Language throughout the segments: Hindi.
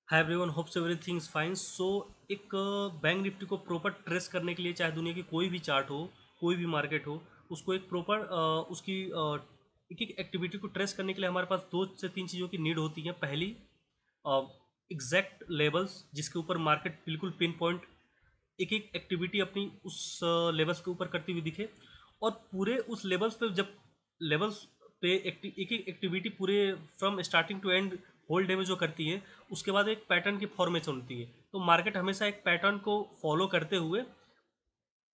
Hi everyone, hopes everything is fine. So एक बैंक निफ्टी को प्रॉपर ट्रेस करने के लिए, चाहे दुनिया की कोई भी चार्ट हो, कोई भी मार्केट हो, उसको एक प्रॉपर उसकी एक एक एक्टिविटी को ट्रेस करने के लिए हमारे पास दो से तीन चीज़ों की नीड होती है। पहली, एग्जैक्ट लेवल्स जिसके ऊपर मार्केट बिल्कुल पिन पॉइंट एक एक एक्टिविटी अपनी उस लेवल्स के ऊपर करती हुई दिखे, और पूरे उस लेवल्स पे जब लेवल्स पे एक एक एक्टिविटी पूरे from starting to end whole day में जो करती है, उसके बाद एक पैटर्न की फॉर्मेशन होती है। तो मार्केट हमेशा एक पैटर्न को फॉलो करते हुए,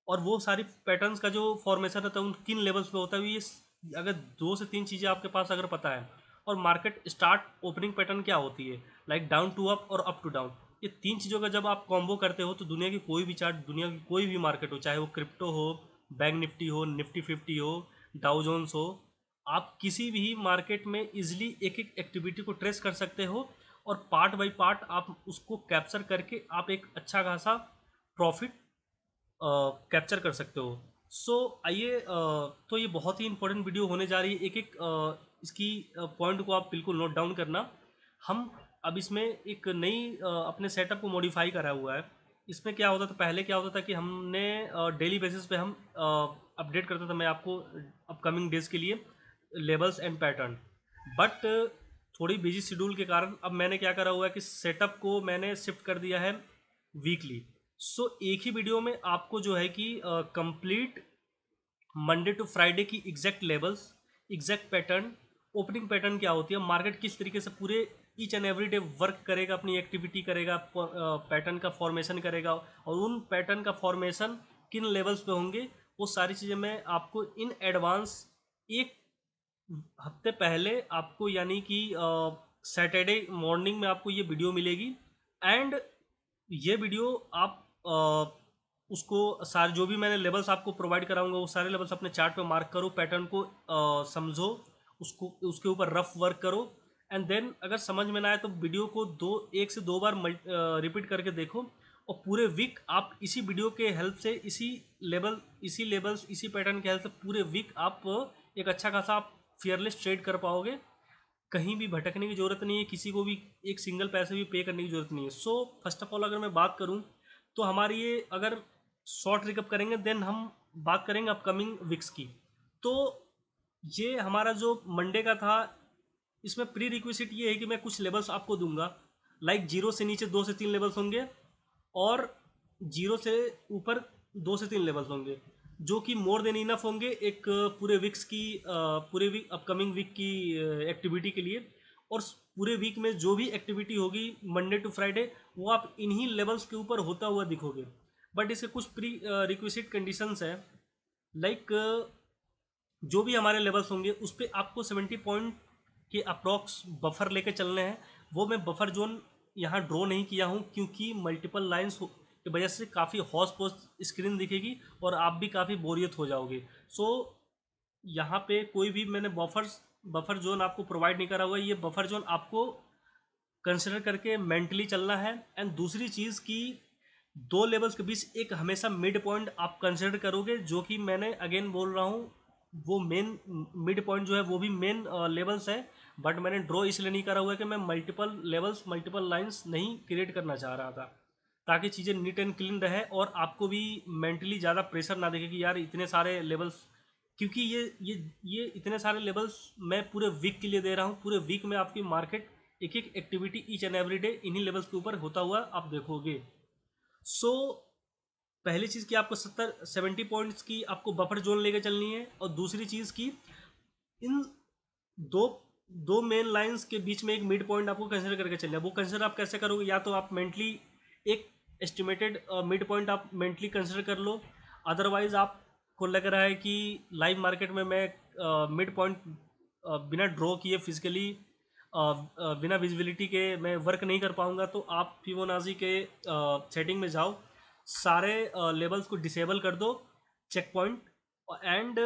और वो सारी पैटर्न्स का जो फॉर्मेशन रहता है उन किन लेवल्स पे होता है, ये अगर दो से तीन चीज़ें आपके पास अगर पता है, और मार्केट स्टार्ट ओपनिंग पैटर्न क्या होती है, लाइक डाउन टू अप और अप टू डाउन, ये तीन चीज़ों का जब आप कॉम्बो करते हो तो दुनिया की कोई भी चार्ट, दुनिया की कोई भी मार्केट हो, चाहे वो क्रिप्टो हो, बैंक निफ्टी हो, निफ्टी 50 हो, डाउ जोन्स हो, आप किसी भी मार्केट में इजिली एक एक एक्टिविटी को ट्रेस कर सकते हो, और पार्ट बाई पार्ट आप उसको कैप्चर करके आप एक अच्छा खासा प्रॉफिट कैप्चर कर सकते हो। सो आइए, तो ये बहुत ही इंपॉर्टेंट वीडियो होने जा रही है। एक एक इसकी पॉइंट को आप बिल्कुल नोट डाउन करना। हम अब इसमें एक नई अपने सेटअप को मॉडिफाई करा हुआ है। इसमें क्या होता था, पहले क्या होता था कि हमने डेली बेसिस पे हम अपडेट करता था मैं आपको अपकमिंग डेज के लिए लेवल्स एंड पैटर्न। बट थोड़ी बिजी शेड्यूल के कारण अब मैंने क्या करा हुआ है कि सेटअप को मैंने शिफ्ट कर दिया है वीकली। सो एक ही वीडियो में आपको जो है कि कंप्लीट मंडे टू फ्राइडे की exact levels, exact pattern, opening pattern क्या होती है, मार्केट किस तरीके से पूरे each and every day work करेगा, अपनी एक्टिविटी करेगा, पैटर्न का फॉर्मेशन करेगा, और उन पैटर्न का फॉर्मेशन किन लेवल्स पे होंगे, वो सारी चीज़ें मैं आपको इन एडवांस एक हफ्ते पहले आपको, यानी कि सैटरडे मॉर्निंग में आपको ये वीडियो मिलेगी। एंड ये वीडियो आप उसको सारे जो भी मैंने लेवल्स आपको प्रोवाइड कराऊंगा वो सारे लेवल्स अपने चार्ट पे मार्क करो, पैटर्न को समझो, उसको उसके ऊपर रफ वर्क करो। एंड देन अगर समझ में ना आए तो वीडियो को एक से दो बार रिपीट करके देखो, और पूरे वीक आप इसी वीडियो के हेल्प से, इसी लेवल्स, इसी पैटर्न के हेल्प से पूरे वीक आप एक अच्छा खासा आप फियरलेस ट्रेड कर पाओगे। कहीं भी भटकने की ज़रूरत नहीं है, किसी को भी एक सिंगल पैसे भी पे करने की ज़रूरत नहीं है। सो फर्स्ट ऑफ ऑल अगर मैं बात करूं, तो हमारी ये अगर शॉर्ट रिकअप करेंगे, देन हम बात करेंगे अपकमिंग वीक्स की। तो ये हमारा जो मंडे का था, इसमें प्री रिक्विजिट ये है कि मैं कुछ लेवल्स आपको दूंगा, लाइक जीरो से नीचे दो से तीन लेवल्स होंगे, और जीरो से ऊपर दो से तीन लेवल्स होंगे, जो कि मोर देन इनफ होंगे एक पूरे वीक्स की, पूरे वीक अपकमिंग वीक की एक्टिविटी के लिए। और पूरे वीक में जो भी एक्टिविटी होगी मंडे टू फ्राइडे, वो आप इन्हीं लेवल्स के ऊपर होता हुआ दिखोगे। बट इसके कुछ प्री रिक्विजिट कंडीशंस हैं, लाइक जो भी हमारे लेवल्स होंगे उस पर आपको 70 पॉइंट के अप्रॉक्स बफर लेके चलने हैं। वो मैं बफर जोन यहाँ ड्रॉ नहीं किया हूँ, क्योंकि मल्टीपल लाइंस की वजह से काफ़ी हौस पौस स्क्रीन दिखेगी, और आप भी काफ़ी बोरियत हो जाओगे। सो यहाँ पे कोई भी मैंने बफर जोन आपको प्रोवाइड नहीं करा हुआ है। ये बफर जोन आपको कंसिडर करके मेंटली चलना है। एंड दूसरी चीज़ की, दो लेवल्स के बीच एक हमेशा मिड पॉइंट आप कंसिडर करोगे, जो कि मैंने अगेन बोल रहा हूँ, वो मेन मिड पॉइंट जो है वो भी मेन लेवल्स है। बट मैंने ड्रॉ इसलिए नहीं करा हुआ है कि मैं मल्टीपल लेवल्स, मल्टीपल लाइंस नहीं क्रिएट करना चाह रहा था, ताकि चीज़ें नीट एंड क्लीन रहे, और आपको भी मेंटली ज़्यादा प्रेशर ना देखे कि यार इतने सारे लेवल्स। क्योंकि ये इतने सारे लेवल्स मैं पूरे वीक के लिए दे रहा हूँ। पूरे वीक में आपकी मार्केट एक एक activity each and every day इन्हीं लेवल्स के ऊपर होता हुआ आप देखोगे। सो पहली चीज़ की, आपको 70 पॉइंट्स की आपको बफर जोन लेके चलनी है, और दूसरी चीज़ की, इन दो दो मेन लाइंस के बीच में एक मिड पॉइंट आपको कंसिडर करके चलना है। वो कंसिडर आप कैसे करोगे, या तो आप मेंटली एक एस्टिमेटेड मिड पॉइंट आप मेंटली कंसिडर कर लो। अदरवाइज आपको लग रहा है कि लाइव मार्केट में मैं मिड पॉइंट बिना ड्रॉ किए फिजिकली, बिना विजिबिलिटी के मैं वर्क नहीं कर पाऊंगा, तो आप फिबोनाची के सेटिंग में जाओ, सारे लेवल्स को डिसेबल कर दो, चेक पॉइंट, एंड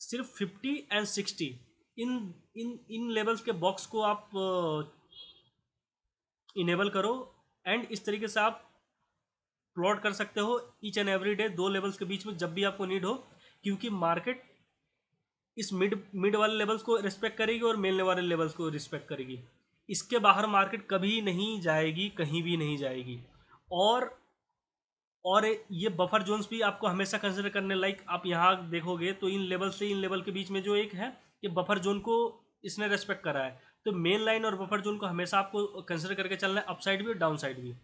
सिर्फ 50 and 60 in in in levels के बॉक्स को आप इनेबल करो। एंड इस तरीके से आप प्लॉट कर सकते हो ईच एंड एवरी डे दो लेवल्स के बीच में जब भी आपको नीड हो, क्योंकि मार्केट इस मिड मिड वाले लेवल्स को रिस्पेक्ट करेगी और मिलने वाले लेवल्स को रिस्पेक्ट करेगी। इसके बाहर मार्केट कभी नहीं जाएगी, कहीं भी नहीं जाएगी। और ये बफर जोन्स भी आपको हमेशा कंसिडर करने लाइक, आप यहाँ देखोगे तो इन लेवल से इन लेवल के बीच में जो एक है, ये बफर जोन को इसने रेस्पेक्ट करा है। तो मेन लाइन और बफर जोन को हमेशा आपको कंसिडर करके चलना है, अप साइड भी और डाउन साइड भी।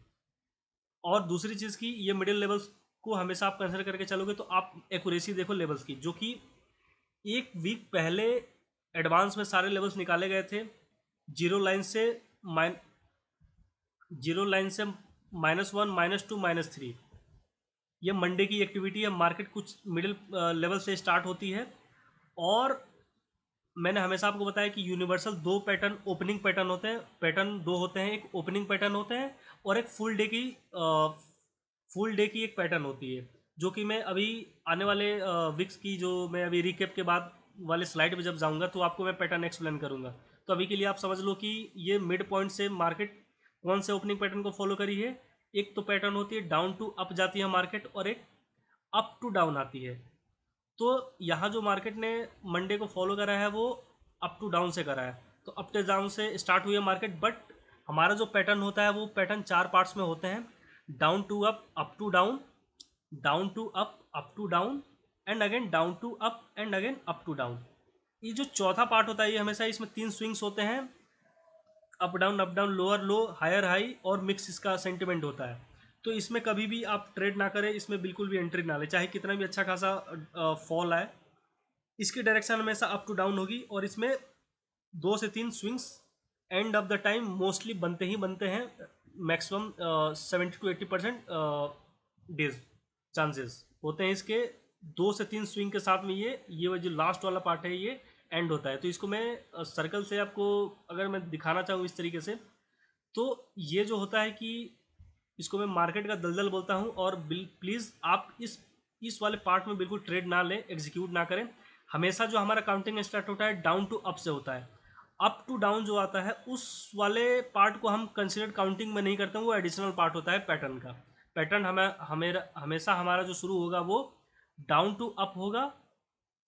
और दूसरी चीज़ की, ये मिडिल लेवल्स को हमेशा आप कंसिडर करके चलोगे तो आप एक्यूरेसी देखो लेवल्स की, जो कि एक वीक पहले एडवांस में सारे लेवल्स निकाले गए थे। जीरो लाइन से माइन जीरो लाइन से -1, -2, -3, ये मंडे की एक्टिविटी है। मार्केट कुछ मिडिल लेवल से स्टार्ट होती है। और मैंने हमेशा आपको बताया कि यूनिवर्सल दो पैटर्न, ओपनिंग पैटर्न होते हैं। पैटर्न दो होते हैं, एक ओपनिंग पैटर्न होते हैं और एक फुल डे की एक पैटर्न होती है, जो कि मैं अभी आने वाले विक्स की, जो मैं अभी रिकेप के बाद वाले स्लाइड में जब जाऊंगा तो आपको मैं पैटर्न एक्सप्लेन करूंगा। तो अभी के लिए आप समझ लो कि ये मिड पॉइंट से मार्केट कौन से ओपनिंग पैटर्न को फॉलो करी है। एक तो पैटर्न होती है डाउन टू अप जाती है मार्केट, और एक अप टू डाउन आती है। तो यहाँ जो मार्केट ने मंडे को फॉलो करा है वो अप टू डाउन से करा है। तो अप टू डाउन से स्टार्ट हुई है मार्केट, बट हमारा जो पैटर्न होता है वो पैटर्न 4 पार्ट्स में होते हैं। Down to up to down, down to up to down, and again down to up, and again up to down. ये जो चौथा पार्ट होता है, ये हमेशा इसमें 3 स्विंग्स होते हैं, up down, lower low, higher high, और मिक्स इसका सेंटिमेंट होता है। तो इसमें कभी भी आप ट्रेड ना करें, इसमें बिल्कुल भी एंट्री ना ले, चाहे कितना भी अच्छा खासा फॉल आए। इसकी डायरेक्शन हमेशा अप टू डाउन होगी, और इसमें 2 से 3 swings end of the time mostly बनते ही बनते हैं। मैक्सिमम 70 to 80% डेज चांसेस होते हैं इसके। 2 से 3 स्विंग के साथ में ये जो लास्ट वाला पार्ट है ये एंड होता है। तो इसको मैं सर्कल से आपको अगर मैं दिखाना चाहूँ इस तरीके से, तो ये जो होता है कि इसको मैं मार्केट का दलदल बोलता हूँ। और प्लीज़ आप इस वाले पार्ट में बिल्कुल ट्रेड ना लें, एग्जीक्यूट ना करें। हमेशा जो हमारा काउंटिंग स्टार्ट होता है डाउन टू अप से होता है। अप टू डाउन जो आता है उस वाले पार्ट को हम कंसिडर काउंटिंग में नहीं करते हैं, वो एडिशनल पार्ट होता है पैटर्न का। पैटर्न हमेशा हमारा जो शुरू होगा वो डाउन टू अप होगा,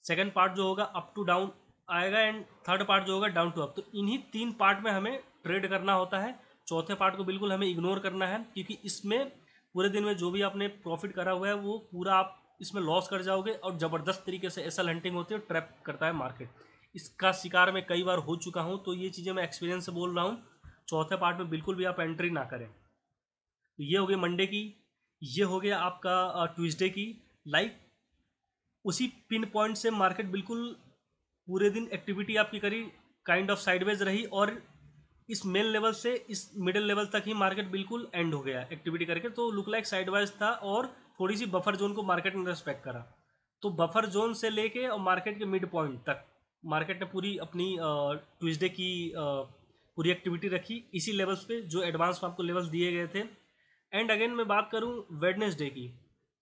सेकंड पार्ट जो होगा अप टू डाउन आएगा, एंड थर्ड पार्ट जो होगा डाउन टू अप। तो इन्हीं 3 पार्ट में हमें ट्रेड करना होता है। चौथे पार्ट को बिल्कुल हमें इग्नोर करना है, क्योंकि इसमें पूरे दिन में जो भी आपने प्रॉफिट करा हुआ है वो पूरा आप इसमें लॉस कर जाओगे, और ज़बरदस्त तरीके से एसल हंटिंग होती है, ट्रैप करता है मार्केट। इसका शिकार मैं कई बार हो चुका हूँ, तो ये चीज़ें मैं एक्सपीरियंस से बोल रहा हूँ। चौथे पार्ट में बिल्कुल भी आप एंट्री ना करें। तो ये हो गई मंडे की, ये हो गया आपका ट्यूसडे की। लाइक उसी पिन पॉइंट से मार्केट बिल्कुल पूरे दिन एक्टिविटी आपकी करी, काइंड ऑफ साइडवेज रही, और इस मेन लेवल से इस मिडिल लेवल तक ही मार्केट बिल्कुल एंड हो गया एक्टिविटी करके। तो लुक लाइक साइडवाइज था, और थोड़ी सी बफर जोन को मार्केट ने रेस्पेक्ट करा। तो बफर जोन से लेके और मार्केट के मिड पॉइंट तक मार्केट ने पूरी अपनी ट्यूसडे की पूरी एक्टिविटी रखी इसी लेवल्स पे, जो एडवांस में आपको लेवल्स दिए गए थे। एंड अगेन मैं बात करूं वेडनेसडे की,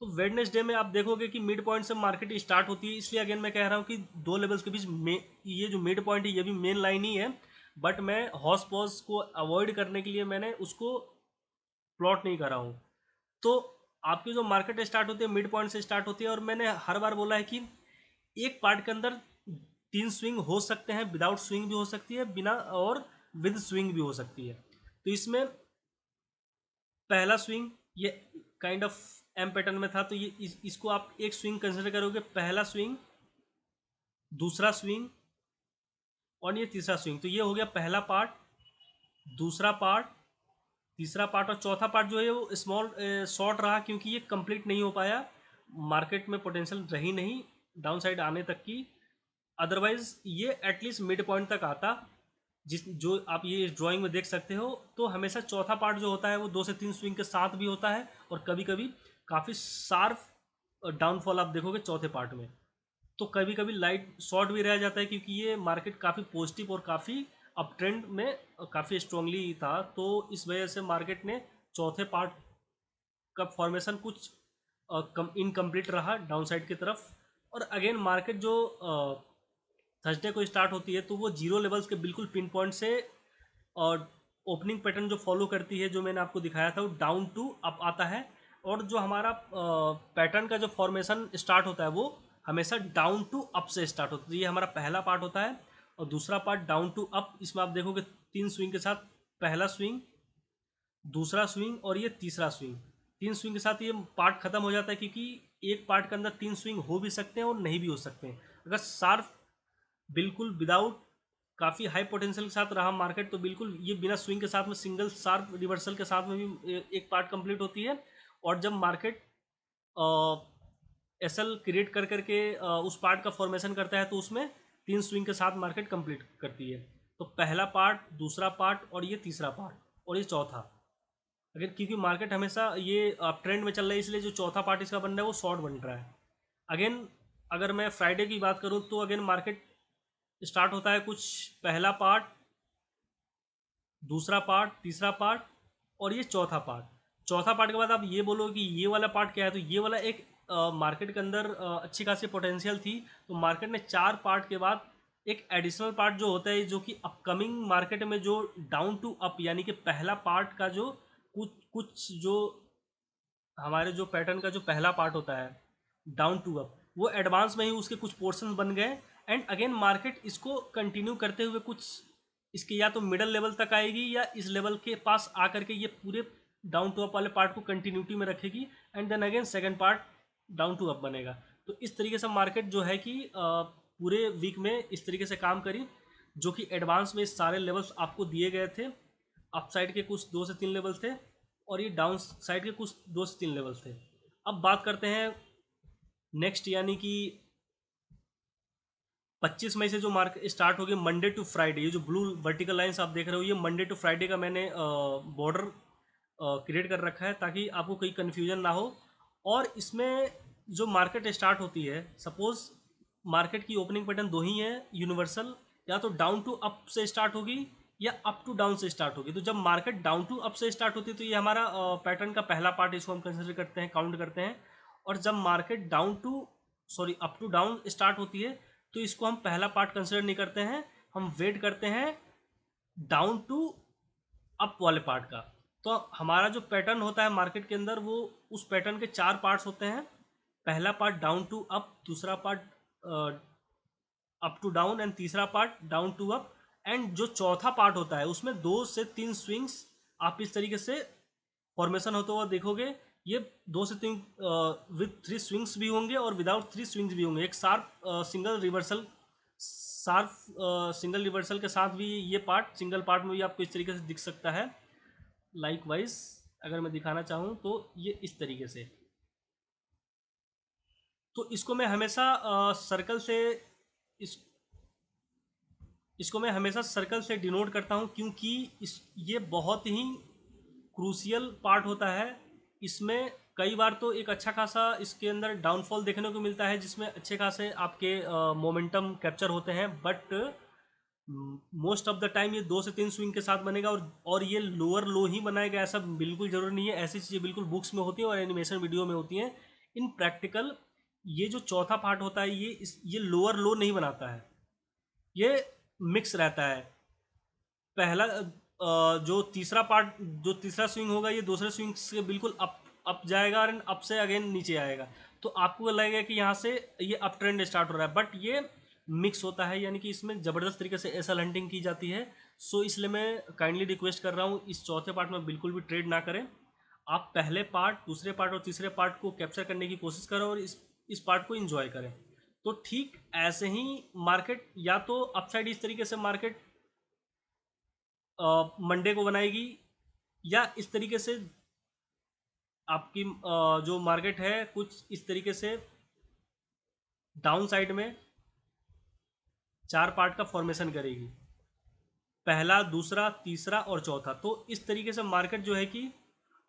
तो वेडनेसडे में आप देखोगे कि मिड पॉइंट से मार्केट स्टार्ट होती है। इसलिए अगेन मैं कह रहा हूँ कि 2 लेवल्स के बीच में ये जो मिड पॉइंट है ये भी मेन लाइन ही है, बट मैं हॉस पॉज को अवॉइड करने के लिए मैंने उसको प्लॉट नहीं करा हूँ। तो आपकी जो मार्केट स्टार्ट होती है मिड पॉइंट से स्टार्ट होती है, और मैंने हर बार बोला है कि एक पार्ट के अंदर 3 स्विंग हो सकते हैं, विदाउट स्विंग भी हो सकती है, बिना और विद स्विंग भी हो सकती है। तो इसमें पहला स्विंग ये काइंड ऑफ एम पैटर्न में था, तो ये इसको आप एक स्विंग कंसिडर करोगे। पहला स्विंग, दूसरा स्विंग, और ये तीसरा स्विंग। तो ये हो गया पहला पार्ट, दूसरा पार्ट, तीसरा पार्ट, और चौथा पार्ट जो है वो स्मॉल शॉर्ट रहा, क्योंकि ये कंप्लीट नहीं हो पाया। मार्केट में पोटेंशियल रही नहीं डाउन साइड आने तक की, अदरवाइज ये एटलीस्ट मिड पॉइंट तक आता, जिस जो आप ये ड्राइंग में देख सकते हो। तो हमेशा चौथा पार्ट जो होता है वो 2 से 3 स्विंग के साथ भी होता है, और कभी कभी काफ़ी शार्प डाउनफॉल आप देखोगे चौथे पार्ट में। तो कभी कभी लाइट शॉर्ट भी रह जाता है, क्योंकि ये मार्केट काफ़ी पॉजिटिव और काफ़ी अप ट्रेंड में काफ़ी स्ट्रांगली था। तो इस वजह से मार्केट ने चौथे पार्ट का फॉर्मेशन कुछ इनकम्प्लीट रहा डाउन साइड की तरफ। और अगेन मार्केट जो थर्सडे को स्टार्ट होती है तो वो जीरो लेवल्स के बिल्कुल पिन पॉइंट से, और ओपनिंग पैटर्न जो फॉलो करती है, जो मैंने आपको दिखाया था, वो डाउन टू अप आता है। और जो हमारा पैटर्न का जो फॉर्मेशन स्टार्ट होता है वो हमेशा डाउन टू अप से स्टार्ट होता है। तो ये हमारा पहला पार्ट होता है, और दूसरा पार्ट डाउन टू अप। इसमें आप देखोगे 3 स्विंग के साथ, पहला स्विंग, दूसरा स्विंग और ये तीसरा स्विंग, 3 स्विंग के साथ ये पार्ट खत्म हो जाता है, क्योंकि एक पार्ट के अंदर 3 स्विंग हो भी सकते हैं और नहीं भी हो सकते हैं। अगर शार्प बिल्कुल विदाउट काफ़ी हाई पोटेंशियल के साथ रहा मार्केट, तो बिल्कुल ये बिना स्विंग के साथ में सिंगल शार्प रिवर्सल के साथ में भी एक पार्ट कंप्लीट होती है। और जब मार्केट एसएल क्रिएट कर करके उस पार्ट का फॉर्मेशन करता है, तो उसमें 3 स्विंग के साथ मार्केट कंप्लीट करती है। तो पहला पार्ट, दूसरा पार्ट और ये तीसरा पार्ट और ये चौथा। अगर क्योंकि मार्केट हमेशा ये अप ट्रेंड में चल रहा है, इसलिए जो चौथा पार्ट इसका बन रहा है वो शॉर्ट बन रहा है। अगेन अगर मैं फ्राइडे की बात करूं, तो अगेन मार्केट स्टार्ट होता है कुछ, पहला पार्ट, दूसरा पार्ट, तीसरा पार्ट और ये चौथा पार्ट। चौथा पार्ट के बाद आप ये बोलो कि ये वाला पार्ट क्या है, तो ये वाला एक मार्केट के अंदर अच्छी खासी पोटेंशियल थी, तो मार्केट ने 4 पार्ट के बाद एक एडिशनल पार्ट जो होता है, जो कि अपकमिंग मार्केट में जो डाउन टू अप, यानी कि पहला पार्ट का जो कुछ कुछ जो हमारे जो पैटर्न का जो पहला पार्ट होता है डाउन टू अप, वो एडवांस में ही उसके कुछ पोर्शन बन गए। एंड अगेन मार्केट इसको कंटिन्यू करते हुए कुछ इसके या तो मिडल लेवल तक आएगी, या इस लेवल के पास आकर के ये पूरे डाउन टू अप वाले पार्ट को कंटिन्यूटी में रखेगी, and then again second part down to up बनेगा। तो इस तरीके से मार्केट जो है कि पूरे वीक में इस तरीके से काम करी, जो कि एडवांस में सारे लेवल्स आपको दिए गए थे। अप साइड के कुछ 2 से 3 लेवल थे और ये डाउन साइड के कुछ 2 से 3 लेवल थे। अब बात करते हैं नेक्स्ट, यानी कि 25 मई से जो मार्केट स्टार्ट होगी मंडे टू फ्राइडे, ये जो ब्लू वर्टिकल लाइंस आप देख रहे हो, ये मंडे टू फ्राइडे का मैंने बॉर्डर क्रिएट कर रखा है, ताकि आपको कोई कन्फ्यूजन ना हो। और इसमें जो मार्केट स्टार्ट होती है, सपोज मार्केट की ओपनिंग पैटर्न दो ही है यूनिवर्सल, या तो डाउन टू अप से स्टार्ट होगी या अप टू डाउन से स्टार्ट होगी। तो जब मार्केट डाउन टू अप से स्टार्ट होती है, तो ये हमारा पैटर्न का पहला पार्ट, इसको हम कंसिडर करते हैं, काउंट करते हैं। और जब market up to down start होती है, तो इसको हम पहला पार्ट कंसिडर नहीं करते हैं, हम वेट करते हैं डाउन टू अप वाले पार्ट का। तो हमारा जो पैटर्न होता है मार्केट के अंदर, वो उस पैटर्न के 4 पार्ट्स होते हैं। पहला पार्ट डाउन टू अप, दूसरा part up to down, and तीसरा part down to up. And जो चौथा पार्ट होता है, उसमें 2 से 3 स्विंग्स आप इस तरीके से फॉर्मेशन होता हुआ देखोगे। ये 2 से 3 विद 3 स्विंग्स भी होंगे और विदाउट 3 स्विंग्स भी होंगे। एक शार्प सिंगल रिवर्सल के साथ भी ये पार्ट सिंगल पार्ट में भी आपको इस तरीके से दिख सकता है। लाइक वाइज अगर मैं दिखाना चाहूँ तो ये इस तरीके से, तो इसको मैं हमेशा सर्कल से इस इसको मैं हमेशा सर्कल से डिनोट करता हूँ, क्योंकि ये बहुत ही क्रूशियल पार्ट होता है। इसमें कई बार तो एक अच्छा खासा इसके अंदर डाउनफॉल देखने को मिलता है, जिसमें अच्छे खासे आपके मोमेंटम कैप्चर होते हैं, but most of the time ये 2 से 3 स्विंग के साथ बनेगा। और ये लोअर लो ही बनाएगा, ऐसा बिल्कुल जरूरी नहीं है। ऐसी चीज़ें बिल्कुल बुक्स में होती हैं और एनिमेशन वीडियो में होती हैं। इन प्रैक्टिकल ये जो चौथा पार्ट होता है, ये लोअर लो नहीं बनाता है, ये मिक्स रहता है। पहला जो तीसरा स्विंग होगा, ये दूसरे स्विंग से बिल्कुल अप जाएगा, और अप से अगेन नीचे आएगा। तो आपको लगेगा कि यहाँ से ये अप ट्रेंड स्टार्ट हो रहा है, बट ये मिक्स होता है, यानी कि इसमें ज़बरदस्त तरीके से एसएल हंटिंग की जाती है। सो इसलिए मैं काइंडली रिक्वेस्ट कर रहा हूँ, इस चौथे पार्ट में बिल्कुल भी ट्रेड ना करें। आप पहले पार्ट, दूसरे पार्ट और तीसरे पार्ट को कैप्चर करने की कोशिश करें और इस पार्ट को इंजॉय करें। तो ठीक ऐसे ही मार्केट या तो अपसाइड इस तरीके से मार्केट मंडे को बनाएगी, या इस तरीके से आपकी जो मार्केट है कुछ इस तरीके से डाउन साइड में 4 पार्ट का फॉर्मेशन करेगी, पहला, दूसरा, तीसरा और चौथा। तो इस तरीके से मार्केट जो है कि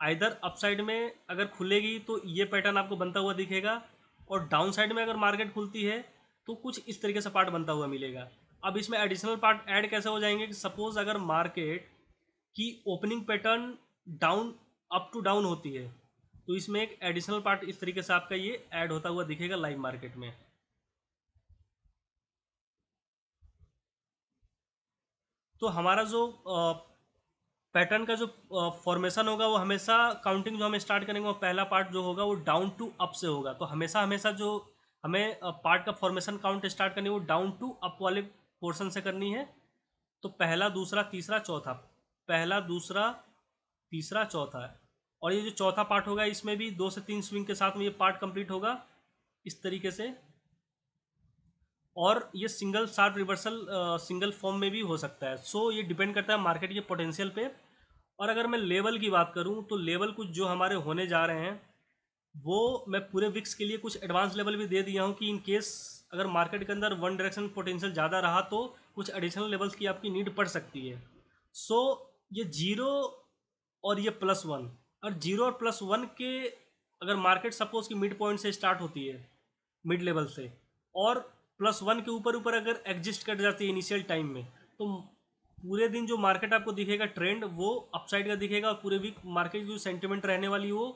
आइदर अप साइड में अगर खुलेगी तो ये पैटर्न आपको बनता हुआ दिखेगा, और डाउन साइड में अगर मार्केट खुलती है तो कुछ इस तरीके से पार्ट बनता हुआ मिलेगा। अब इसमें एडिशनल पार्ट ऐड कैसे हो जाएंगे कि सपोज अगर मार्केट की opening pattern down up to down होती है, तो इसमें एक एडिशनल पार्ट इस तरीके से आपका ये ऐड होता हुआ दिखेगा लाइव मार्केट में। तो हमारा जो पैटर्न का जो फॉर्मेशन होगा, वो हमेशा काउंटिंग जो हम स्टार्ट करेंगे, वो पहला पार्ट जो होगा वो डाउन टू अप से होगा। तो हमेशा हमेशा जो हमें पार्ट का फॉर्मेशन काउंट स्टार्ट करनी है, वो डाउन टू अप वाले पोर्शन से करनी है। तो पहला, दूसरा, तीसरा, चौथा, पहला, दूसरा, तीसरा, चौथा है। और ये जो चौथा पार्ट होगा इसमें भी 2 से 3 स्विंग के साथ में ये पार्ट कंप्लीट होगा इस तरीके से। और ये single short reversal single form में भी हो सकता है। सो ये डिपेंड करता है मार्केट के पोटेंशियल पे। और अगर मैं लेवल की बात करूँ तो लेवल कुछ जो हमारे होने जा रहे हैं वो मैं पूरे विक्स के लिए कुछ एडवांस लेवल भी दे दिया हूँ कि इन केस अगर मार्केट के अंदर वन डायरेक्शन पोटेंशियल ज़्यादा रहा तो कुछ एडिशनल लेवल्स की आपकी नीड पड़ सकती है। सो ये जीरो और ये +1, और जीरो और +1 के अगर मार्केट सपोज की मिड पॉइंट से स्टार्ट होती है, मिड लेवल से, और +1 के ऊपर ऊपर अगर एग्जिस्ट कर जाती है इनिशियल टाइम में, तो पूरे दिन जो मार्केट आपको दिखेगा ट्रेंड वो अपसाइड का दिखेगा, और पूरे वीक मार्केट की जो सेंटिमेंट रहने वाली है वो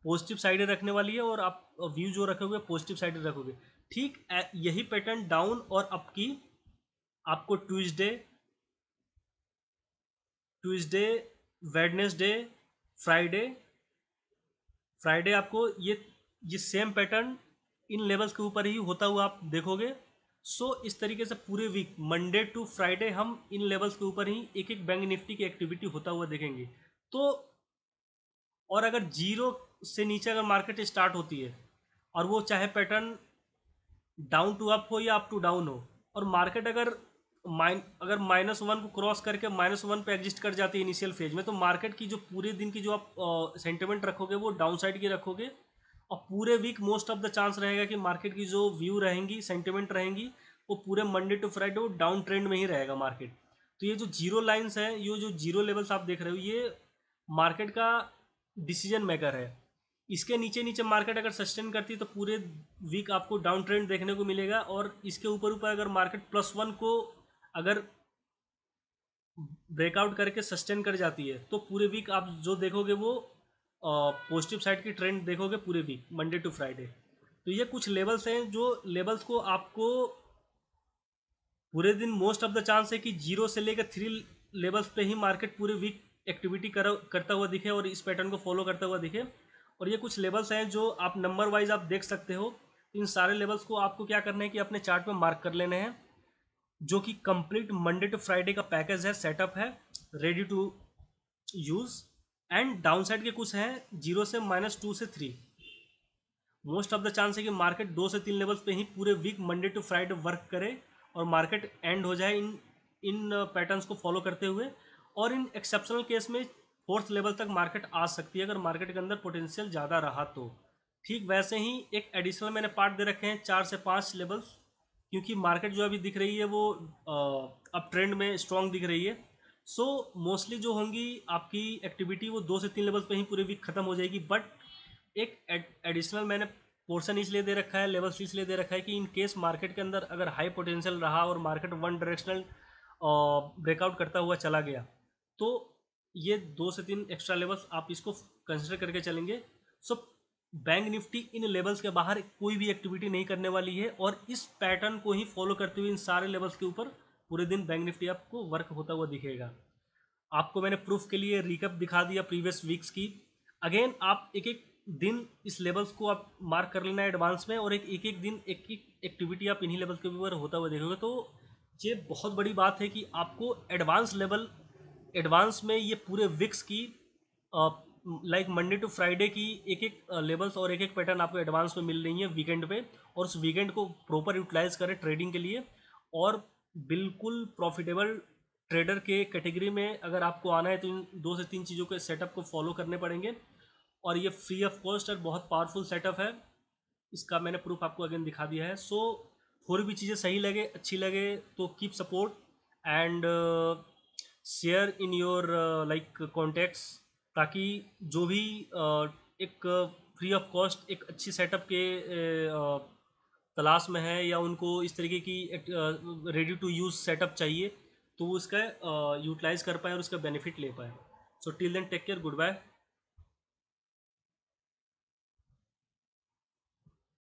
पॉजिटिव साइड रखने वाली है, और आप व्यू जो रखोगे पॉजिटिव साइड रखोगे। ठीक यही पैटर्न डाउन और अप की आपको ट्यूसडे, वेडनेसडे, फ्राइडे, आपको ये सेम पैटर्न इन लेवल्स के ऊपर ही होता हुआ आप देखोगे। सो इस तरीके से पूरे वीक मंडे टू फ्राइडे हम इन लेवल्स के ऊपर ही एक एक बैंक निफ्टी की एक्टिविटी होता हुआ देखेंगे। तो और अगर जीरो से नीचे अगर मार्केट स्टार्ट होती है और वो चाहे पैटर्न डाउन टू अप हो या अप टू डाउन हो, और मार्केट अगर अगर -1 को क्रॉस करके -1 पे एग्जिस्ट कर जाती है इनिशियल फेज में, तो मार्केट की जो पूरे दिन की जो आप सेंटिमेंट रखोगे वो डाउन साइड की रखोगे। और पूरे week most of the chance रहेगा कि मार्केट की जो व्यू रहेंगी, सेंटिमेंट रहेंगी, वो पूरे मंडे टू फ्राइडे वो डाउन ट्रेंड में ही रहेगा मार्केट। तो ये जो जीरो लाइन्स हैं, ये जो जीरो लेवल्स आप देख रहे हो, ये मार्केट का डिसीजन मेकर है। इसके नीचे नीचे मार्केट अगर सस्टेन करती है तो पूरे वीक आपको डाउन ट्रेंड देखने को मिलेगा, और इसके ऊपर ऊपर अगर मार्केट +1 को अगर ब्रेकआउट करके सस्टेन कर जाती है तो पूरे वीक आप जो देखोगे वो पॉजिटिव साइड की ट्रेंड देखोगे पूरे वीक मंडे टू फ्राइडे। तो ये कुछ लेवल्स हैं जो लेवल्स को आपको पूरे दिन मोस्ट ऑफ द चांस है कि 0 से लेकर 3 लेवल्स पे ही मार्केट पूरे वीक एक्टिविटी करता हुआ दिखे और इस पैटर्न को फॉलो करता हुआ दिखे। और ये कुछ लेवल्स हैं जो आप नंबर वाइज आप देख सकते हो। इन सारे लेवल्स को आपको क्या करना है कि अपने चार्ट में मार्क कर लेने हैं, जो कि कंप्लीट मंडे टू फ्राइडे का पैकेज है, सेटअप है, ready to use. And downside के कुछ हैं 0 से -2 से 3। मोस्ट ऑफ द चांस है कि मार्केट 2 से 3 लेवल्स पे ही पूरे week Monday to Friday work करे और मार्केट एंड हो जाए इन पैटर्न्स को फॉलो करते हुए। और इन एक्सेप्शनल केस में फोर्थ लेवल तक मार्केट आ सकती है अगर मार्केट के अंदर पोटेंशियल ज़्यादा रहा तो। ठीक वैसे ही एक एडिशनल मैंने पार्ट दे रखे हैं 4 से 5 लेवल्स, क्योंकि मार्केट जो अभी दिख रही है वो अप ट्रेंड में स्ट्रॉन्ग दिख रही है। सो मोस्टली जो होंगी आपकी एक्टिविटी वो 2 से 3 लेवल्स पे ही पूरे वीक खत्म हो जाएगी। बट एक एडिशनल मैंने पोर्शन इसलिए दे रखा है, लेवल्स इसलिए दे रखा है कि इन केस मार्केट के अंदर अगर हाई पोटेंशियल रहा और मार्केट वन डायरेक्शनल ब्रेकआउट करता हुआ चला गया तो ये 2 से 3 एक्स्ट्रा लेवल्स आप इसको कंसिडर करके चलेंगे। सो बैंक निफ्टी इन लेवल्स के बाहर कोई भी एक्टिविटी नहीं करने वाली है, और इस पैटर्न को ही फॉलो करते हुए इन सारे लेवल्स के ऊपर पूरे दिन बैंक निफ्टी आपको वर्क होता हुआ दिखेगा। आपको मैंने प्रूफ के लिए रिकैप दिखा दिया प्रीवियस वीक्स की। अगेन आप एक एक दिन इस लेवल्स को आप मार्क कर लेना एडवांस में, और एक एक दिन एक एक एक्टिविटी आप इन्हीं लेवल्स के ऊपर होता हुआ देखोगे। तो ये बहुत बड़ी बात है कि आपको एडवांस में ये पूरे वीक्स की लाइक मंडे टू फ्राइडे की एक एक लेवल्स और एक एक पैटर्न आपको एडवांस में मिल रही है वीकेंड पे, और उस वीकेंड को प्रॉपर यूटिलाइज करें ट्रेडिंग के लिए। और बिल्कुल प्रॉफिटेबल ट्रेडर के कैटेगरी में अगर आपको आना है तो इन 2 से 3 चीज़ों के सेटअप को फॉलो करने पड़ेंगे, और ये फ्री ऑफ कॉस्ट और बहुत पावरफुल सेटअप है। इसका मैंने प्रूफ आपको अगेन दिखा दिया है। सो थोड़ी भी चीज़ें सही लगे, अच्छी लगे तो keep support and share in your like contacts, ताकि जो भी एक फ्री ऑफ कॉस्ट एक अच्छी सेटअप के तलाश में है या उनको इस तरीके की रेडी टू यूज़ सेटअप चाहिए, तो वो इसका यूटिलाइज़ कर पाए और उसका बेनिफिट ले पाए। So till then take care, good bye.